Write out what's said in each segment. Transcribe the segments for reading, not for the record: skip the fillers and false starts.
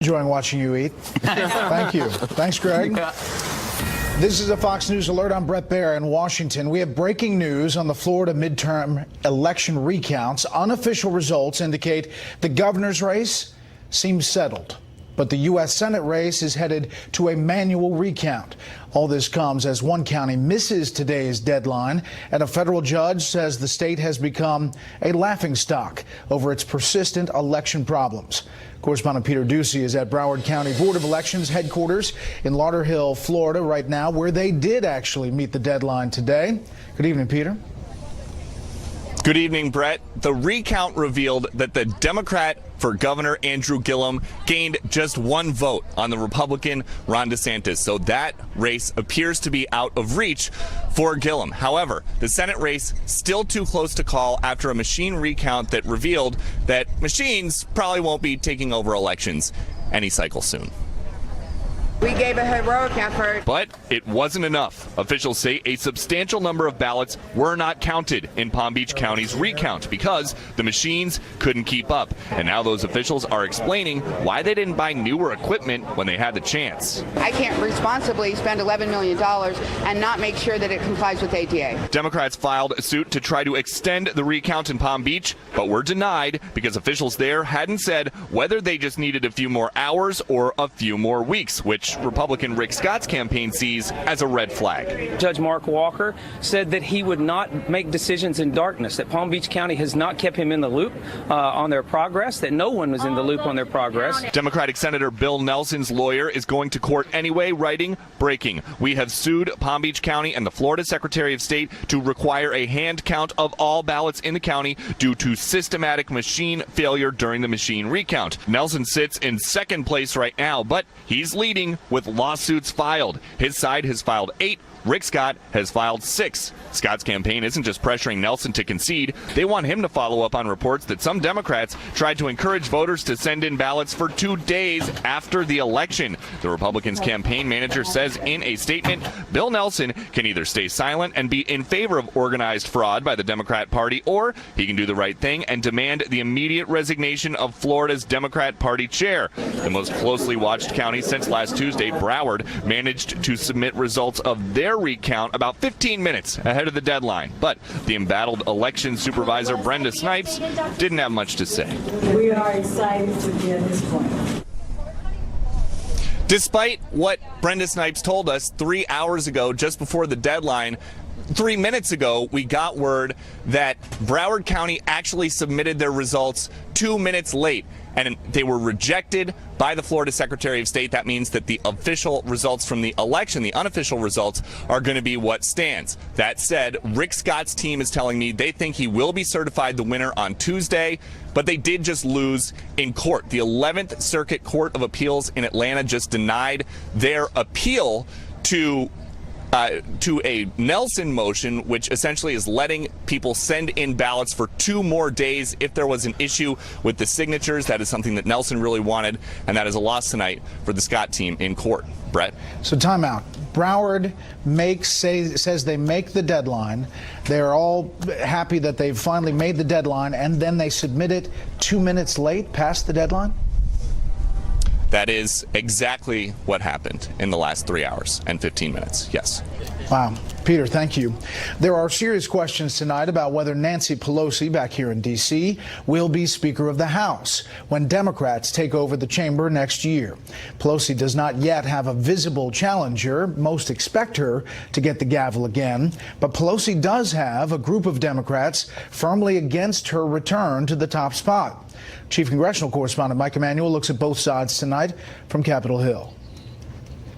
Enjoying watching you eat. Thank you. Thanks, Greg. Yeah. This is a Fox News alert. I'm Brett Baer in Washington. We have breaking news on the Florida midterm election recounts. Unofficial results indicate the governor's race seems settled, but the U.S. Senate race is headed to a manual recount. All this comes as one county misses today's deadline, and a federal judge says the state has become a laughingstock over its persistent election problems. Correspondent Peter Ducey is at Broward County Board of Elections headquarters in Lauderhill, Florida right now, where they did actually meet the deadline today. Good evening, Peter. Good evening, Brett. The recount revealed that the Democrat for Governor Andrew Gillum gained just one vote on the Republican Ron DeSantis. So that race appears to be out of reach for Gillum. However, the Senate race still too close to call after a machine recount that revealed that machines probably won't be taking over elections any cycle soon. We gave a heroic effort. But it wasn't enough. Officials say a substantial number of ballots were not counted in Palm Beach County's recount because the machines couldn't keep up. And now those officials are explaining why they didn't buy newer equipment when they had the chance. I can't responsibly spend $11 million and not make sure that it complies with ADA. Democrats filed a suit to try to extend the recount in Palm Beach, but were denied because officials there hadn't said whether they just needed a few more hours or a few more weeks, which Republican Rick Scott's campaign sees as a red flag. Judge Mark Walker said that he would not make decisions in darkness, that Palm Beach County has not kept him in the loop on their progress, that no one was in the loop on their progress. Democratic Senator Bill Nelson's lawyer is going to court anyway, writing, breaking. We have sued Palm Beach County and the Florida Secretary of State to require a hand count of all ballots in the county due to systematic machine failure during the machine recount. Nelson sits in second place right now, but he's leading with lawsuits filed. His side has filed 8. Rick Scott has filed 6. Scott's campaign isn't just pressuring Nelson to concede. They want him to follow up on reports that some Democrats tried to encourage voters to send in ballots for 2 days after the election. The Republicans' campaign manager says in a statement, Bill Nelson can either stay silent and be in favor of organized fraud by the Democrat Party, or he can do the right thing and demand the immediate resignation of Florida's Democrat Party chair. The most closely watched county since last Tuesday, Broward, managed to submit results of their recount about 15 minutes ahead of the deadline. But the embattled election supervisor, Brenda Snipes, didn't have much to say. We are excited to be at this point. Despite what Brenda Snipes told us 3 hours ago, just before the deadline, 3 minutes ago, we got word that Broward County actually submitted their results 2 minutes late, and they were rejected by the Florida Secretary of State. That means that the official results from the election, the unofficial results, are going to be what stands. That said, Rick Scott's team is telling me they think he will be certified the winner on Tuesday, but they did just lose in court. The 11th Circuit Court of Appeals in Atlanta just denied their appeal to a Nelson motion, which essentially is letting people send in ballots for 2 more days if there was an issue with the signatures. That is something that Nelson really wanted, and that is a loss tonight for the Scott team in court. Brett? So timeout. Broward says they make the deadline. They're all happy that they've finally made the deadline, and then they submit it 2 minutes late past the deadline? That is exactly what happened in the last 3 hours and 15 minutes. Yes. Wow. Peter, thank you. There are serious questions tonight about whether Nancy Pelosi, back here in D.C., will be Speaker of the House when Democrats take over the chamber next year. Pelosi does not yet have a visible challenger. Most expect her to get the gavel again. But Pelosi does have a group of Democrats firmly against her return to the top spot. Chief Congressional Correspondent Mike Emanuel looks at both sides tonight from Capitol Hill.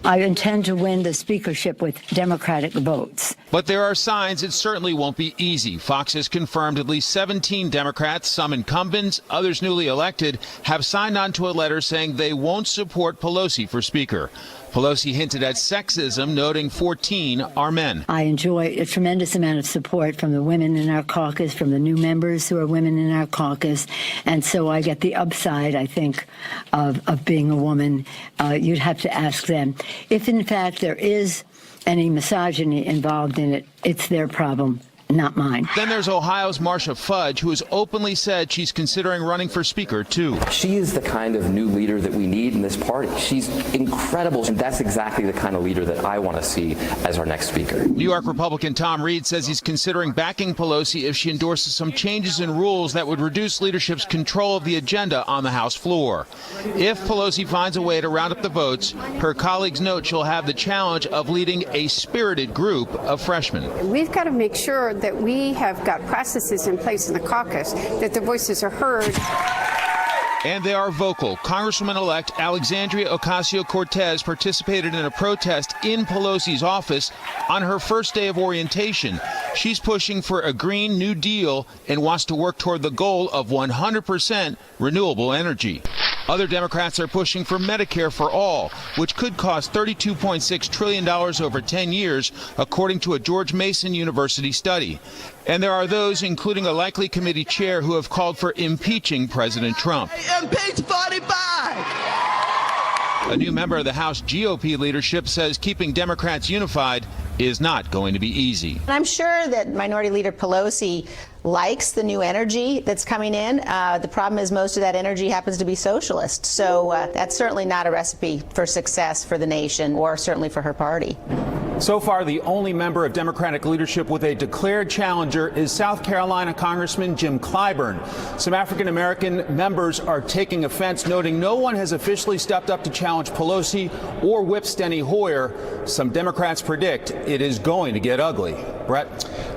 I intend to win the speakership with Democratic votes. But there are signs it certainly won't be easy. Fox has confirmed at least 17 Democrats, some incumbents, others newly elected, have signed on to a letter saying they won't support Pelosi for Speaker. Pelosi hinted at sexism, noting 14 are men. I enjoy a tremendous amount of support from the women in our caucus, from the new members who are women in our caucus, and so I get the upside, I think, of being a woman. You'd have to ask them. If, in fact, there is any misogyny involved in it, it's their problem, not mine. Then there's Ohio's Marcia Fudge, who has openly said she's considering running for Speaker, too. She is the kind of new leader that we need in this party. She's incredible, and that's exactly the kind of leader that I want to see as our next speaker. New York Republican Tom Reed says he's considering backing Pelosi if she endorses some changes in rules that would reduce leadership's control of the agenda on the House floor. If Pelosi finds a way to round up the votes, her colleagues note she'll have the challenge of leading a spirited group of freshmen. We've got to make sure that we have got processes in place in the caucus, that the voices are heard. And they are vocal. Congresswoman-elect Alexandria Ocasio-Cortez participated in a protest in Pelosi's office on her first day of orientation. She's pushing for a Green New Deal and wants to work toward the goal of 100% renewable energy. Other Democrats are pushing for Medicare for all, which could cost $32.6 trillion over 10 years, according to a George Mason University study. And there are those, including a likely committee chair, who have called for impeaching President Trump. Impeach 45! A new member of the House GOP leadership says keeping Democrats unified is not going to be easy. I'm sure that Minority Leader Pelosi likes the new energy that's coming in. The problem is most of that energy happens to be socialist. So that's certainly not a recipe for success for the nation or certainly for her party. So far, the only member of Democratic leadership with a declared challenger is South Carolina Congressman Jim Clyburn. Some African-American members are taking offense, noting no one has officially stepped up to challenge Pelosi or whip Steny Hoyer. Some Democrats predict it is going to get ugly. Brett?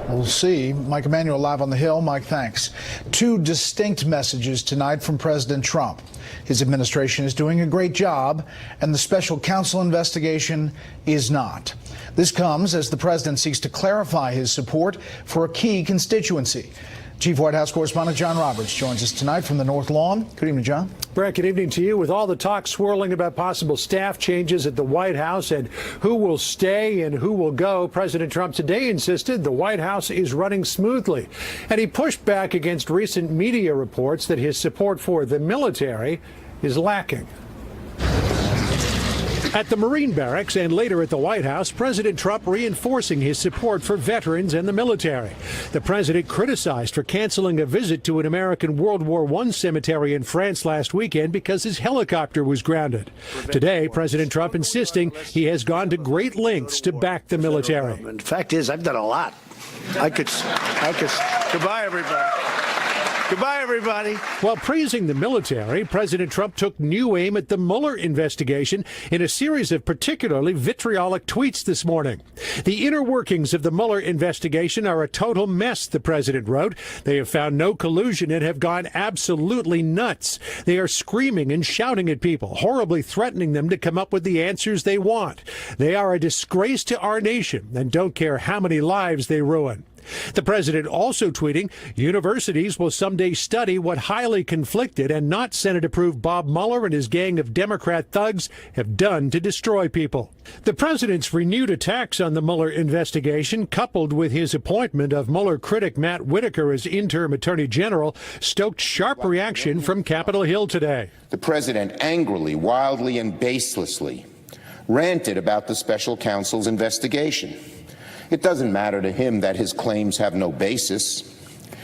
We'll see. Mike Emanuel live on the Hill. Mike, thanks. Two distinct messages tonight from President Trump. His administration is doing a great job, and the special counsel investigation is not. This comes as the president seeks to clarify his support for a key constituency. Chief White House correspondent John Roberts joins us tonight from the North Lawn. Good evening, John. Brett, good evening to you. With all the talk swirling about possible staff changes at the White House and who will stay and who will go, President Trump today insisted the White House is running smoothly. And he pushed back against recent media reports that his support for the military is lacking. At the Marine Barracks and later at the White House, President Trump reinforcing his support for veterans and the military. The president criticized for canceling a visit to an American World War I cemetery in France last weekend because his helicopter was grounded. Today, President Trump insisting he has gone to great lengths to back the military. The fact is, I've done a lot. I could. Goodbye, everybody. Goodbye, everybody. While praising the military, President Trump took new aim at the Mueller investigation in a series of particularly vitriolic tweets this morning. The inner workings of the Mueller investigation are a total mess, the president wrote. They have found no collusion and have gone absolutely nuts. They are screaming and shouting at people, horribly threatening them to come up with the answers they want. They are a disgrace to our nation and don't care how many lives they ruin. The president also tweeting, universities will someday study what highly conflicted and not Senate-approved Bob Mueller and his gang of Democrat thugs have done to destroy people. The president's renewed attacks on the Mueller investigation, coupled with his appointment of Mueller critic Matt Whitaker as interim attorney general, stoked sharp reaction from Capitol Hill today. The president angrily, wildly, and baselessly ranted about the special counsel's investigation. It doesn't matter to him that his claims have no basis.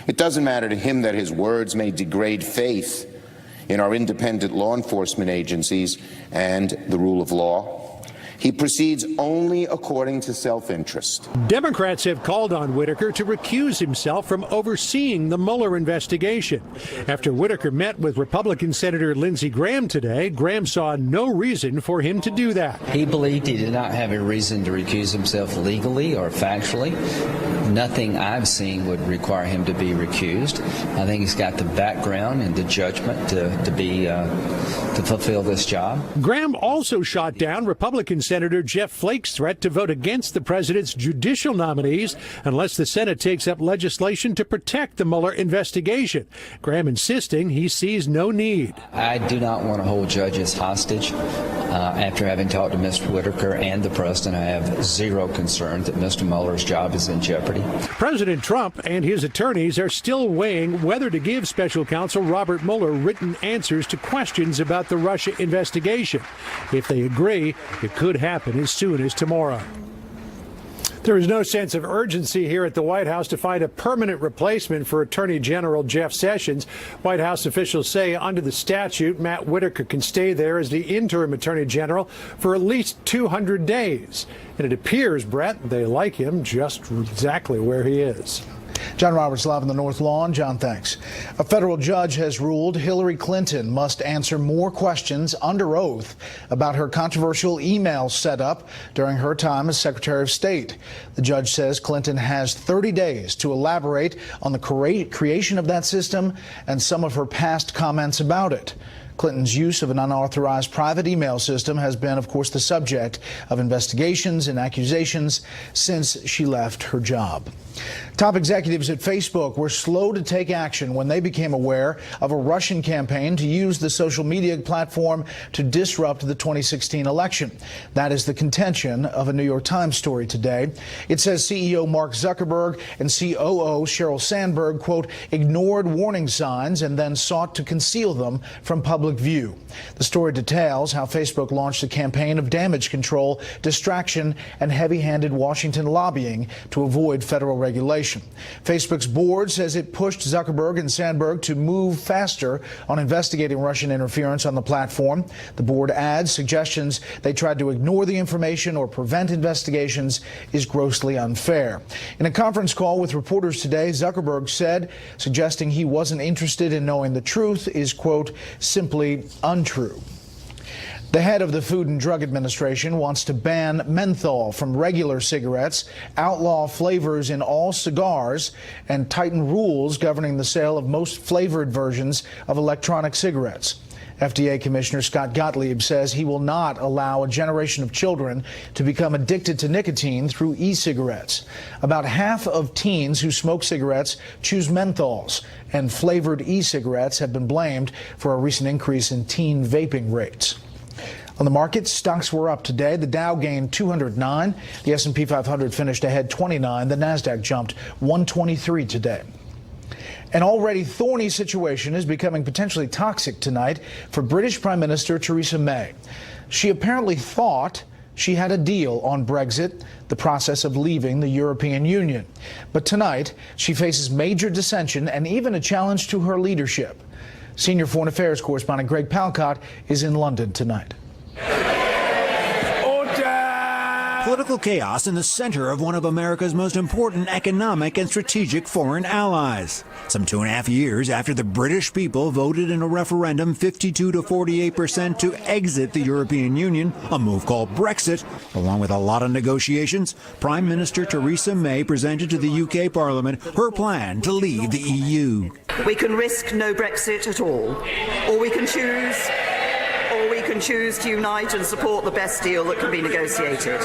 It doesn't matter to him that his words may degrade faith in our independent law enforcement agencies and the rule of law. He proceeds only according to self-interest. Democrats have called on Whitaker to recuse himself from overseeing the Mueller investigation. After Whitaker met with Republican Senator Lindsey Graham today, Graham saw no reason for him to do that. He believed he did not have a reason to recuse himself legally or factually. Nothing I've seen would require him to be recused. I think he's got the background and the judgment to fulfill this job. Graham also shot down Republican Senator Jeff Flake's threat to vote against the president's judicial nominees unless the Senate takes up legislation to protect the Mueller investigation. Graham insisting he sees no need. I do not want to hold judges hostage. After having talked to Mr. Whitaker and the president, I have zero concern that Mr. Mueller's job is in jeopardy. President Trump and his attorneys are still weighing whether to give special counsel Robert Mueller written answers to questions about the Russia investigation. If they agree, it could happen as soon as tomorrow. There is no sense of urgency here at the White House to find a permanent replacement for Attorney General Jeff Sessions. White House officials say under the statute, Matt Whitaker can stay there as the interim Attorney General for at least 200 days. And it appears, Brett, they like him just exactly where he is. John Roberts live on the North Lawn. John, thanks. A federal judge has ruled Hillary Clinton must answer more questions under oath about her controversial email setup during her time as Secretary of State. The judge says Clinton has 30 days to elaborate on the creation of that system and some of her past comments about it. Clinton's use of an unauthorized private email system has been, of course, the subject of investigations and accusations since she left her job. Top executives at Facebook were slow to take action when they became aware of a Russian campaign to use the social media platform to disrupt the 2016 election. That is the contention of a New York Times story today. It says CEO Mark Zuckerberg and COO Sheryl Sandberg, quote, ignored warning signs and then sought to conceal them from public view. The story details how Facebook launched a campaign of damage control, distraction, and heavy-handed Washington lobbying to avoid federal regulation. Facebook's board says it pushed Zuckerberg and Sandberg to move faster on investigating Russian interference on the platform. The board adds suggestions they tried to ignore the information or prevent investigations is grossly unfair. In a conference call with reporters today, Zuckerberg said suggesting he wasn't interested in knowing the truth is, quote, simply untrue. The head of the Food and Drug Administration wants to ban menthol from regular cigarettes, outlaw flavors in all cigars, and tighten rules governing the sale of most flavored versions of electronic cigarettes. FDA Commissioner Scott Gottlieb says he will not allow a generation of children to become addicted to nicotine through e-cigarettes. About half of teens who smoke cigarettes choose menthols, and flavored e-cigarettes have been blamed for a recent increase in teen vaping rates. On the market, stocks were up today. The Dow gained 209. The S&P 500 finished ahead 29. The Nasdaq jumped 123 today. An already thorny situation is becoming potentially toxic tonight for British Prime Minister Theresa May. She apparently thought she had a deal on Brexit, the process of leaving the European Union. But tonight, she faces major dissension and even a challenge to her leadership. Senior Foreign Affairs correspondent Greg Palcott is in London tonight. Political chaos in the center of one of America's most important economic and strategic foreign allies. Some 2.5 years after the British people voted in a referendum 52 to 48% to exit the European Union, a move called Brexit, along with a lot of negotiations, Prime Minister Theresa May presented to the UK Parliament her plan to leave the EU. We can risk no Brexit at all, or we can choose to unite and support the best deal that can be negotiated.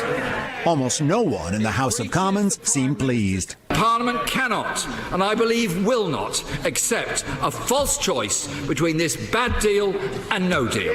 Almost no one in the House of Commons seemed pleased. Parliament cannot, and I believe will not, accept a false choice between this bad deal and no deal.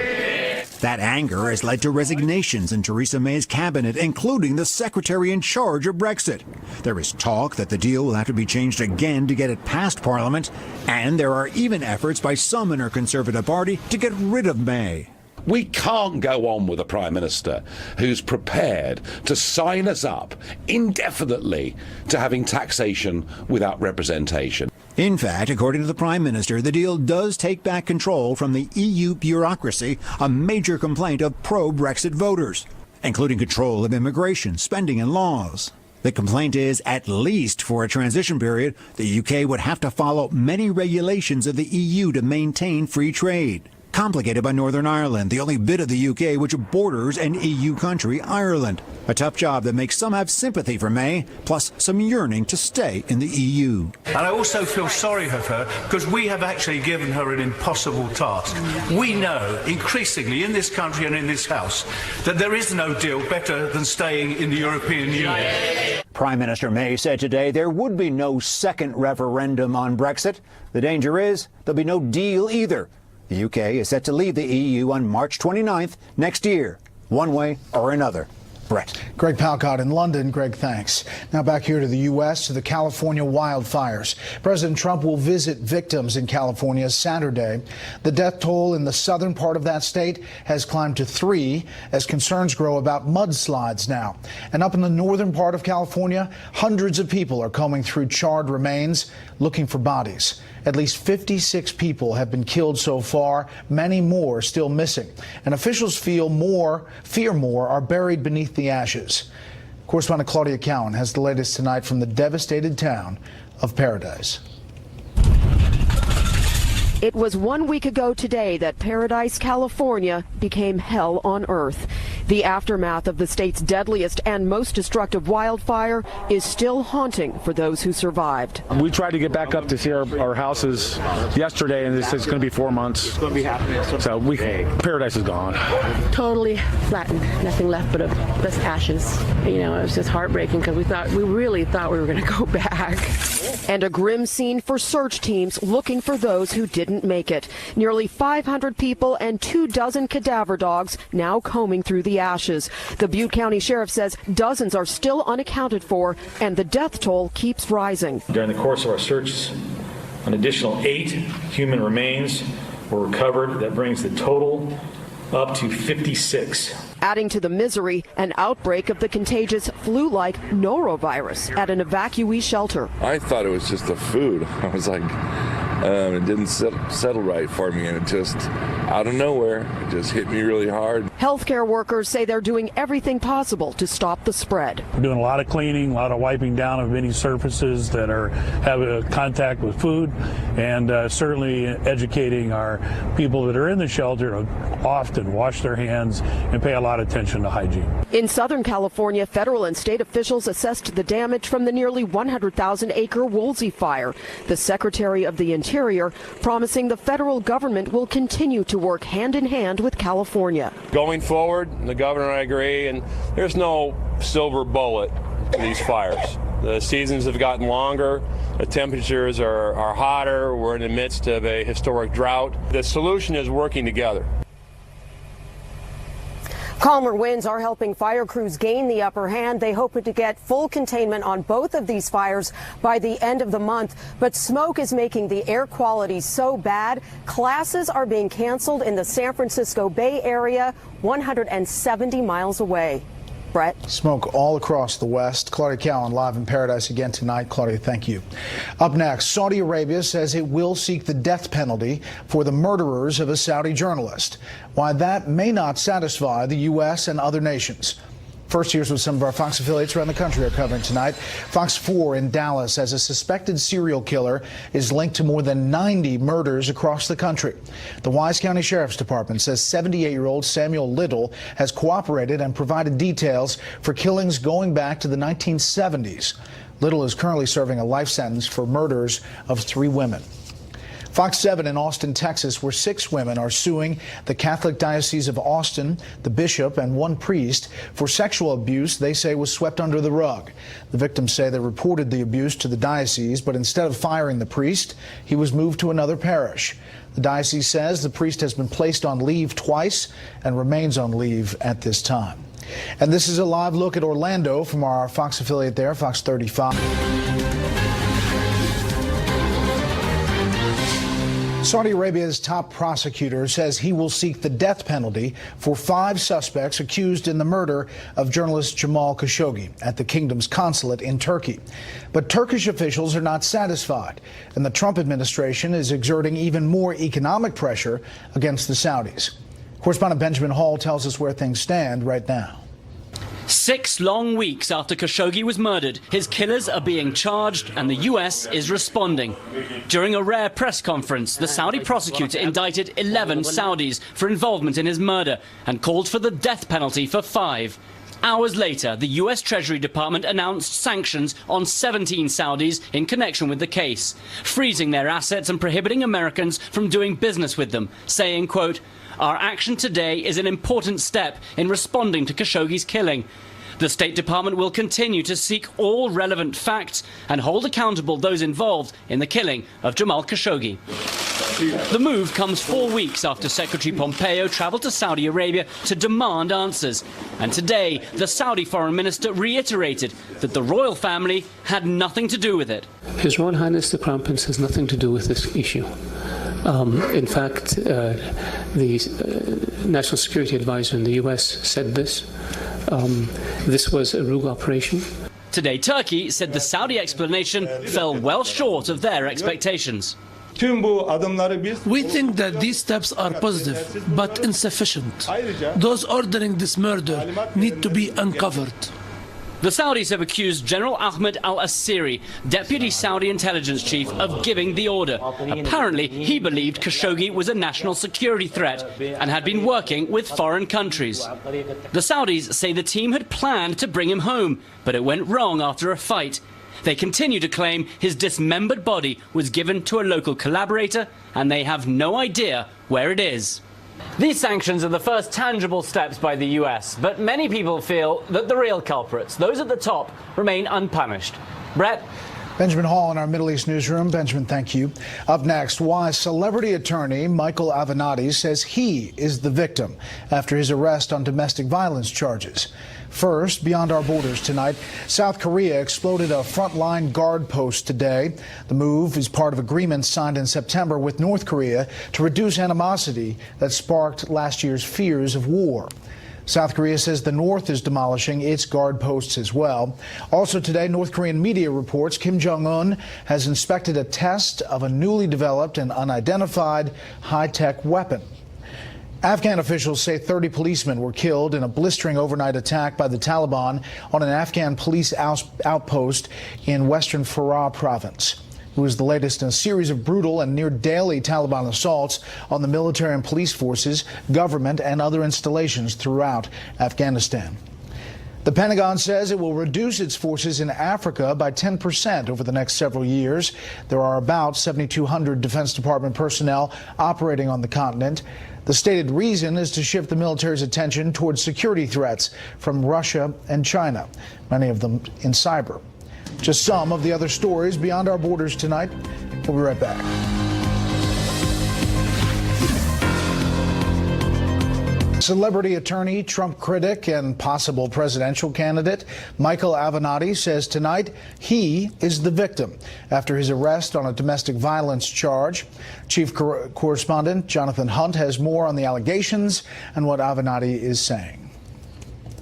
That anger has led to resignations in Theresa May's cabinet, including the secretary in charge of Brexit. There is talk that the deal will have to be changed again to get it past Parliament, and there are even efforts by some in her Conservative Party to get rid of May. We can't go on with a Prime Minister who's prepared to sign us up indefinitely to having taxation without representation. In fact, according to the Prime Minister, the deal does take back control from the EU bureaucracy, a major complaint of pro-Brexit voters, including control of immigration, spending and laws. The complaint is, at least for a transition period, the UK would have to follow many regulations of the EU to maintain free trade. Complicated by Northern Ireland, the only bit of the UK which borders an EU country, Ireland. A tough job that makes some have sympathy for May, plus some yearning to stay in the EU. And I also feel sorry for her because we have actually given her an impossible task. We know increasingly in this country and in this House that there is no deal better than staying in the European Union. Prime Minister May said today there would be no second referendum on Brexit. The danger is there'll be no deal either. The UK is set to leave the EU on March 29th next year, one way or another. Brett. Greg Palcott in London. Greg, thanks. Now back here to the U.S., to the California wildfires. President Trump will visit victims in California Saturday. The death toll in the southern part of that state has climbed to 3 as concerns grow about mudslides now. And up in the northern part of California, hundreds of people are combing through charred remains looking for bodies. At least 56 people have been killed so far. Many more still missing. And officials fear more are buried beneath the ashes. Correspondent Claudia Cowan has the latest tonight from the devastated town of Paradise. It was 1 week ago today that Paradise, California became hell on earth. The aftermath of the state's deadliest and most destructive wildfire is still haunting for those who survived. We tried to get back up to see our houses yesterday, and it's going to be 4 months. It's going to be happening. So Paradise is gone. Totally flattened, nothing left but just ashes. You know, it was just heartbreaking because we really thought we were going to go back. And a grim scene for search teams looking for those who didn't make it. Nearly 500 people and 24 cadaver dogs now combing through the ashes. The Butte County Sheriff says dozens are still unaccounted for, and the death toll keeps rising. During the course of our searches, an additional 8 human remains were recovered. That brings the total up to 56. Adding to the misery, an outbreak of the contagious flu-like norovirus at an evacuee shelter. I thought it was just the food. I was like, it didn't settle right for me, and it just, out of nowhere, it just hit me really hard. Healthcare workers say they're doing everything possible to stop the spread. We're doing a lot of cleaning, a lot of wiping down of any surfaces that have a contact with food, and certainly educating our people that are in the shelter to often wash their hands and pay a lot of attention to hygiene. In Southern California, federal and state officials assessed the damage from the nearly 100,000-acre Woolsey fire. The Secretary of the Interior promising the federal government will continue to work hand in hand with California. Going forward, the governor and I agree, and there's no silver bullet to these fires. The seasons have gotten longer, the temperatures are hotter, we're in the midst of a historic drought. The solution is working together. Calmer winds are helping fire crews gain the upper hand. They hope to get full containment on both of these fires by the end of the month. But smoke is making the air quality so bad, classes are being canceled in the San Francisco Bay Area, 170 miles away. Brett. Smoke all across the West. Claudia Cowan live in Paradise again tonight. Claudia, thank you. Up next, Saudi Arabia says it will seek the death penalty for the murderers of a Saudi journalist. Why that may not satisfy the U.S. and other nations. First, here's what some of our Fox affiliates around the country are covering tonight. Fox 4 in Dallas says a suspected serial killer is linked to more than 90 murders across the country. The Wise County Sheriff's Department says 78-year-old Samuel Little has cooperated and provided details for killings going back to the 1970s. Little is currently serving a life sentence for murders of 3 women. Fox 7 in Austin, Texas, where 6 women are suing the Catholic Diocese of Austin, the bishop, and 1 priest for sexual abuse they say was swept under the rug. The victims say they reported the abuse to the diocese, but instead of firing the priest, he was moved to another parish. The diocese says the priest has been placed on leave twice and remains on leave at this time. And this is a live look at Orlando from our Fox affiliate there, Fox 35. Saudi Arabia's top prosecutor says he will seek the death penalty for 5 suspects accused in the murder of journalist Jamal Khashoggi at the kingdom's consulate in Turkey. But Turkish officials are not satisfied, and the Trump administration is exerting even more economic pressure against the Saudis. Correspondent Benjamin Hall tells us where things stand right now. 6 long weeks after Khashoggi was murdered, his killers are being charged and the U.S. is responding. During a rare press conference, the Saudi prosecutor indicted 11 Saudis for involvement in his murder and called for the death penalty for 5. Hours later, the U.S. Treasury Department announced sanctions on 17 Saudis in connection with the case, freezing their assets and prohibiting Americans from doing business with them, saying, quote, "Our action today is an important step in responding to Khashoggi's killing. The State Department will continue to seek all relevant facts and hold accountable those involved in the killing of Jamal Khashoggi." The move comes 4 weeks after Secretary Pompeo traveled to Saudi Arabia to demand answers. And today, the Saudi foreign minister reiterated that the royal family had nothing to do with it. His Royal Highness the Crown Prince has nothing to do with this issue. In fact, the National Security Advisor in the US said this. This was a rogue operation. Today, Turkey said the Saudi explanation fell well short of their expectations. We think that these steps are positive, but insufficient. Those ordering this murder need to be uncovered. The Saudis have accused General Ahmed al-Assiri, deputy Saudi intelligence chief, of giving the order. Apparently, he believed Khashoggi was a national security threat and had been working with foreign countries. The Saudis say the team had planned to bring him home, but it went wrong after a fight. They continue to claim his dismembered body was given to a local collaborator, and they have no idea where it is. These sanctions are the first tangible steps by the US, but many people feel that the real culprits, those at the top, remain unpunished. Brett? Benjamin Hall in our Middle East newsroom. Benjamin, thank you. Up next, why celebrity attorney Michael Avenatti says he is the victim after his arrest on domestic violence charges. First, beyond our borders tonight, South Korea exploded a frontline guard post today. The move is part of agreements signed in September with North Korea to reduce animosity that sparked last year's fears of war. South Korea says the North is demolishing its guard posts as well. Also today, North Korean media reports Kim Jong-un has inspected a test of a newly developed and unidentified high-tech weapon. Afghan officials say 30 policemen were killed in a blistering overnight attack by the Taliban on an Afghan police outpost in western Farah province. It was the latest in a series of brutal and near daily Taliban assaults on the military and police forces, government, and other installations throughout Afghanistan. The Pentagon says it will reduce its forces in Africa by 10% over the next several years. There are about 7,200 Defense Department personnel operating on the continent. The stated reason is to shift the military's attention towards security threats from Russia and China, many of them in cyber. Just some of the other stories beyond our borders tonight. We'll be right back. Celebrity attorney, Trump critic, and possible presidential candidate Michael Avenatti says tonight he is the victim after his arrest on a domestic violence charge. Chief correspondent Jonathan Hunt has more on the allegations and what Avenatti is saying.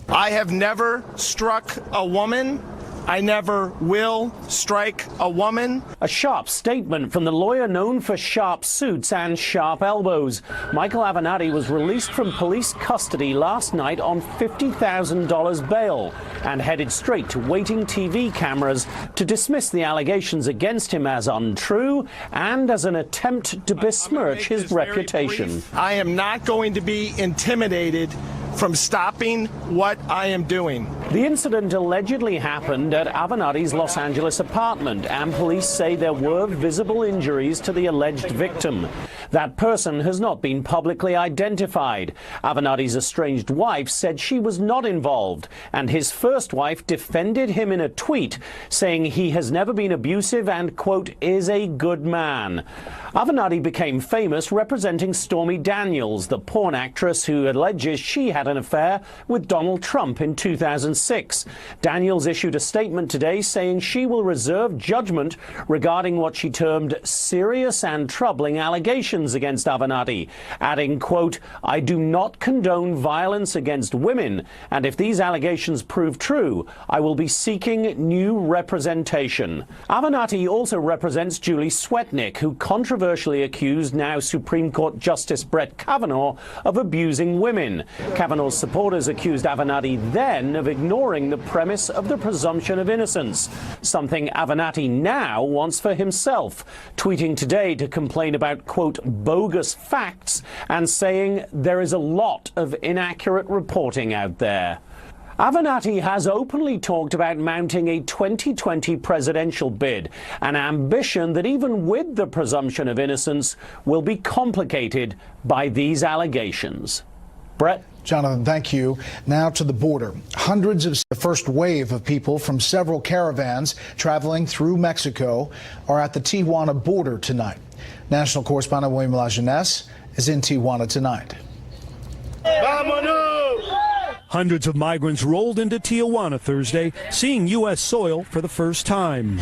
I have never struck a woman. I never will strike a woman. A sharp statement from the lawyer known for sharp suits and sharp elbows. Michael Avenatti was released from police custody last night on $50,000 bail and headed straight to waiting TV cameras to dismiss the allegations against him as untrue and as an attempt to besmirch his reputation. I am not going to be intimidated from stopping what I am doing. The incident allegedly happened at Avenatti's Los Angeles apartment, and police say there were visible injuries to the alleged victim. That person has not been publicly identified. Avenatti's estranged wife said she was not involved, and his first wife defended him in a tweet, saying he has never been abusive and, quote, is a good man. Avenatti became famous representing Stormy Daniels, the porn actress who alleges she had an affair with Donald Trump in 2006. Daniels issued a statement today saying she will reserve judgment regarding what she termed serious and troubling allegations against Avenatti, adding, quote, I do not condone violence against women, and if these allegations prove true, I will be seeking new representation. Avenatti also represents Julie Swetnick, who controversially accused now Supreme Court Justice Brett Kavanaugh of abusing women. Kavanaugh's supporters accused Avenatti then of ignoring the premise of the presumption of innocence, something Avenatti now wants for himself, tweeting today to complain about, quote, bogus facts and saying there is a lot of inaccurate reporting out there. Avenatti has openly talked about mounting a 2020 presidential bid, an ambition that even with the presumption of innocence will be complicated by these allegations. Brett? Jonathan, thank you. Now to the border. Hundreds of the first wave of people from several caravans traveling through Mexico are at the Tijuana border tonight. National correspondent William Lajeunesse is in Tijuana tonight. Hundreds of migrants rolled into Tijuana Thursday, seeing U.S. soil for the first time.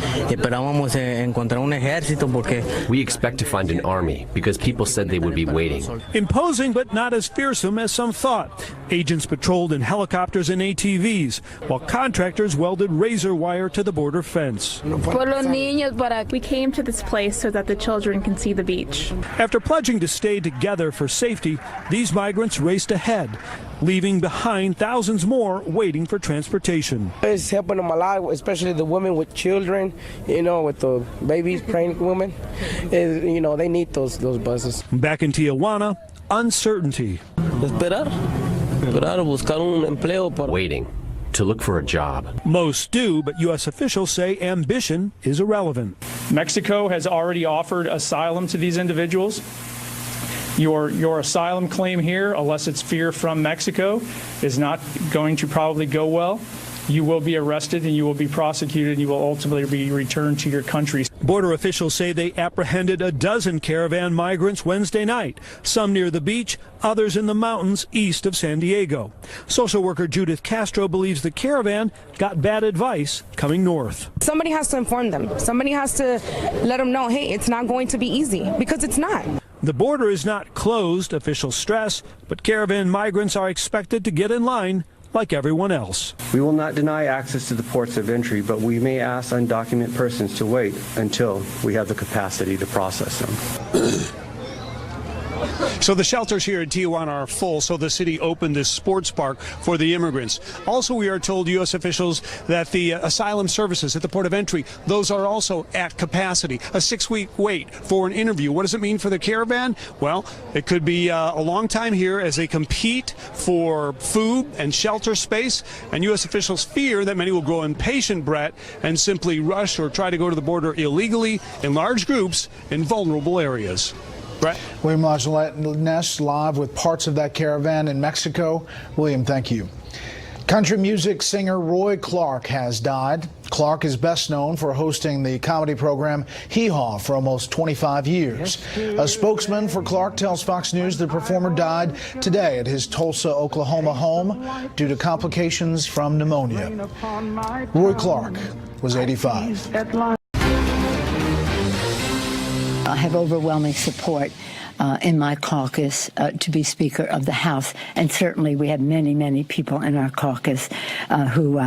We expect to find an army because people said they would be waiting. Imposing but not as fearsome as some thought. Agents patrolled in helicopters and ATVs, while contractors welded razor wire to the border fence. We came to this place so that the children can see the beach. After pledging to stay together for safety, these migrants raced ahead, leaving behind thousands more waiting for transportation. It's helping them a lot, especially the women with children, with the babies, pregnant women. They need those buses. Back in Tijuana, uncertainty. Waiting to look for a job. Most do, but U.S. officials say ambition is irrelevant. Mexico has already offered asylum to these individuals. Your asylum claim here, unless it's fear from Mexico, is not going to probably go well. You will be arrested and you will be prosecuted and you will ultimately be returned to your country. Border officials say they apprehended a dozen caravan migrants Wednesday night, some near the beach, others in the mountains east of San Diego. Social worker Judith Castro believes the caravan got bad advice coming north. Somebody has to inform them. Somebody has to let them know, hey, it's not going to be easy, because it's not. The border is not closed, officials stress, but caravan migrants are expected to get in line like everyone else. We will not deny access to the ports of entry, but we may ask undocumented persons to wait until we have the capacity to process them. So the shelters here in Tijuana are full, so the city opened this sports park for the immigrants. Also, we are told, U.S. officials, that the asylum services at the port of entry, those are also at capacity. A 6-week wait for an interview. What does it mean for the caravan? Well, it could be a long time here as they compete for food and shelter space, and U.S. officials fear that many will grow impatient, Brett, and simply rush or try to go to the border illegally in large groups in vulnerable areas. Brett? William Lajeunesse live with parts of that caravan in Mexico. William, thank you. Country music singer Roy Clark has died. Clark is best known for hosting the comedy program Hee Haw for almost 25 years. A spokesman for Clark tells Fox News the performer died today at his Tulsa, Oklahoma home due to complications from pneumonia. Roy Clark was 85. I have overwhelming support in my caucus to be Speaker of the House, and certainly we have many, many people in our caucus who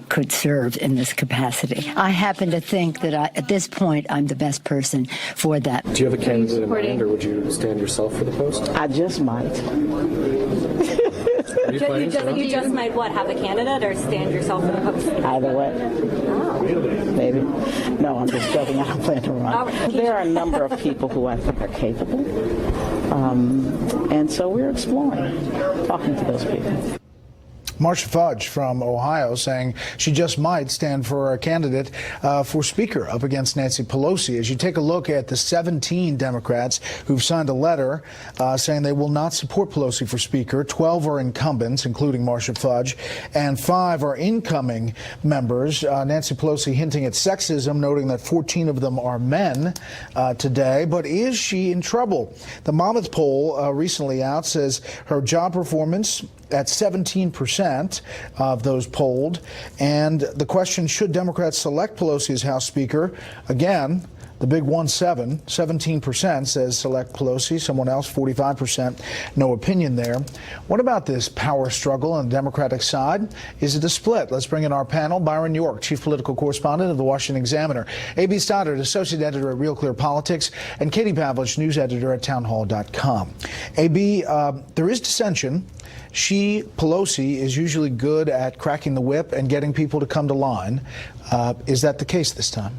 could serve in this capacity. I happen to think that at this point I'm the best person for that. Do you have a candidate in mind, or would you stand yourself for the post? I just might. You just might what, have a candidate or stand yourself for the post? Either way. Oh. Maybe. No, I'm just joking. I don't plan to run. Right. There are a number of people who I think are capable. And so we're exploring, talking to those people. Marcia Fudge from Ohio saying she just might stand for a candidate for Speaker up against Nancy Pelosi. As you take a look at the 17 Democrats who've signed a letter saying they will not support Pelosi for Speaker, 12 are incumbents, including Marcia Fudge, and 5 are incoming members. Nancy Pelosi hinting at sexism, noting that 14 of them are men today. But is she in trouble? The Monmouth poll recently out says her job performance at 17% of those polled. And the question, should Democrats select Pelosi as House Speaker? Again, the big 17% says select Pelosi. Someone else, 45%, no opinion there. What about this power struggle on the Democratic side? Is it a split? Let's bring in our panel. Byron York, chief political correspondent of the Washington Examiner. A.B. Stoddard, associate editor at Real Clear Politics, and Katie Pavlich, news editor at townhall.com. A.B., there is dissension. Pelosi, is usually good at cracking the whip and getting people to come to line. Is that the case this time?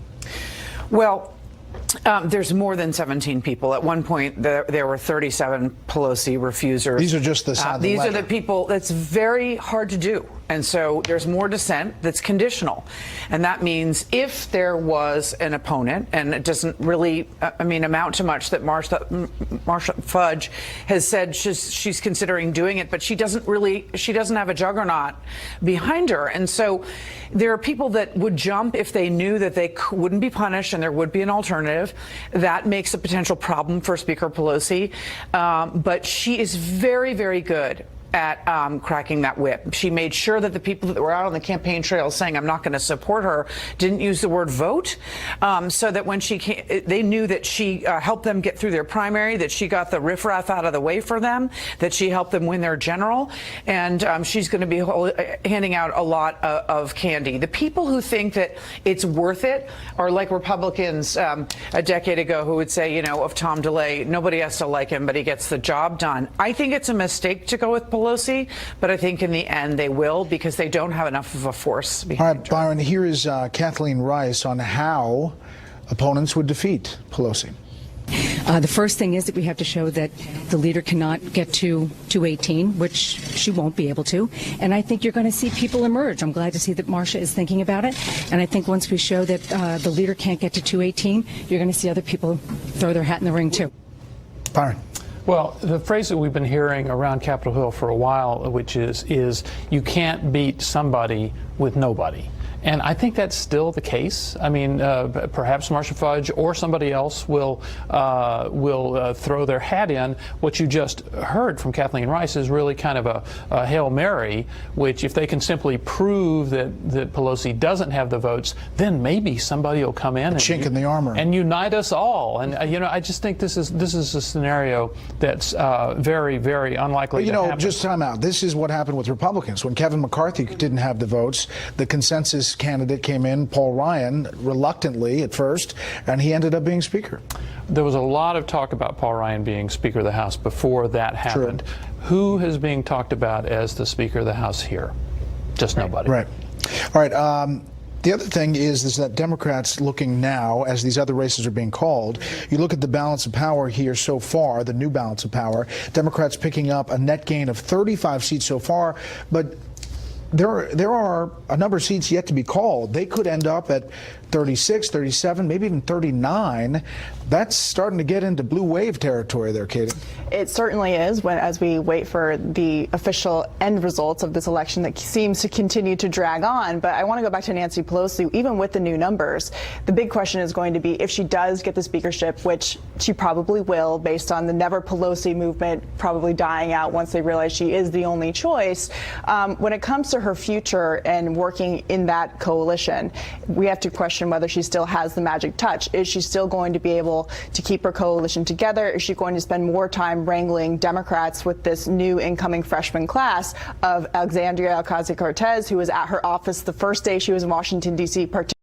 Well, there's more than 17 people. At one point, there were 37 Pelosi refusers. These are just the These are the people. That's very hard to do. And so there's more dissent that's conditional. And that means if there was an opponent, and it doesn't really, amount to much that Marcia Fudge has said she's considering doing it, but she doesn't have a juggernaut behind her. And so there are people that would jump if they knew that they wouldn't be punished and there would be an alternative. That makes a potential problem for Speaker Pelosi. But she is very, very good at cracking that whip. She made sure that the people that were out on the campaign trail saying, I'm not going to support her, didn't use the word vote, so that when she came, they knew that she helped them get through their primary, that she got the riffraff out of the way for them, that she helped them win their general, and she's going to be handing out a lot of candy. The people who think that it's worth it are like Republicans a decade ago who would say, of Tom DeLay, nobody has to like him, but he gets the job done. I think it's a mistake to go with Pelosi, but I think in the end they will, because they don't have enough of a force behind. All right, Byron, here is Kathleen Rice on how opponents would defeat Pelosi. The first thing is that we have to show that the leader cannot get to 218, which she won't be able to. And I think you're going to see people emerge. I'm glad to see that Marcia is thinking about it. And I think once we show that the leader can't get to 218, you're going to see other people throw their hat in the ring, too. Byron. Well, the phrase that we've been hearing around Capitol Hill for a while, which is you can't beat somebody with nobody. And I think that's still the case. I mean, perhaps Marcia Fudge or somebody else will throw their hat in. What you just heard from Kathleen Rice is really kind of a Hail Mary, which if they can simply prove that Pelosi doesn't have the votes, then maybe somebody will come in chink in the armor and unite us all. And I just think this is a scenario that's very, very unlikely to happen. Just time out. This is what happened with Republicans when Kevin McCarthy didn't have the votes. The consensus candidate came in, Paul Ryan, reluctantly at first, and he ended up being Speaker. There was a lot of talk about Paul Ryan being Speaker of the House before that happened. True. Who is being talked about as the Speaker of the House here? Just nobody. Right. All right. The other thing is that Democrats looking now, as these other races are being called, you look at the balance of power here so far, the new balance of power, Democrats picking up a net gain of 35 seats so far, but there are a number of seats yet to be called. They could end up at 36, 37, maybe even 39. That's starting to get into blue wave territory there, Katie. It certainly is, as we wait for the official end results of this election that seems to continue to drag on. But I want to go back to Nancy Pelosi. Even with the new numbers, the big question is going to be if she does get the speakership, which she probably will, based on the Never Pelosi movement probably dying out once they realize she is the only choice. When it comes to her future and working in that coalition, we have to question whether she still has the magic touch. Is she still going to be able to keep her coalition together? Is she going to spend more time wrangling Democrats with this new incoming freshman class of Alexandria Ocasio-Cortez, who was at her office the first day she was in Washington, D.C.,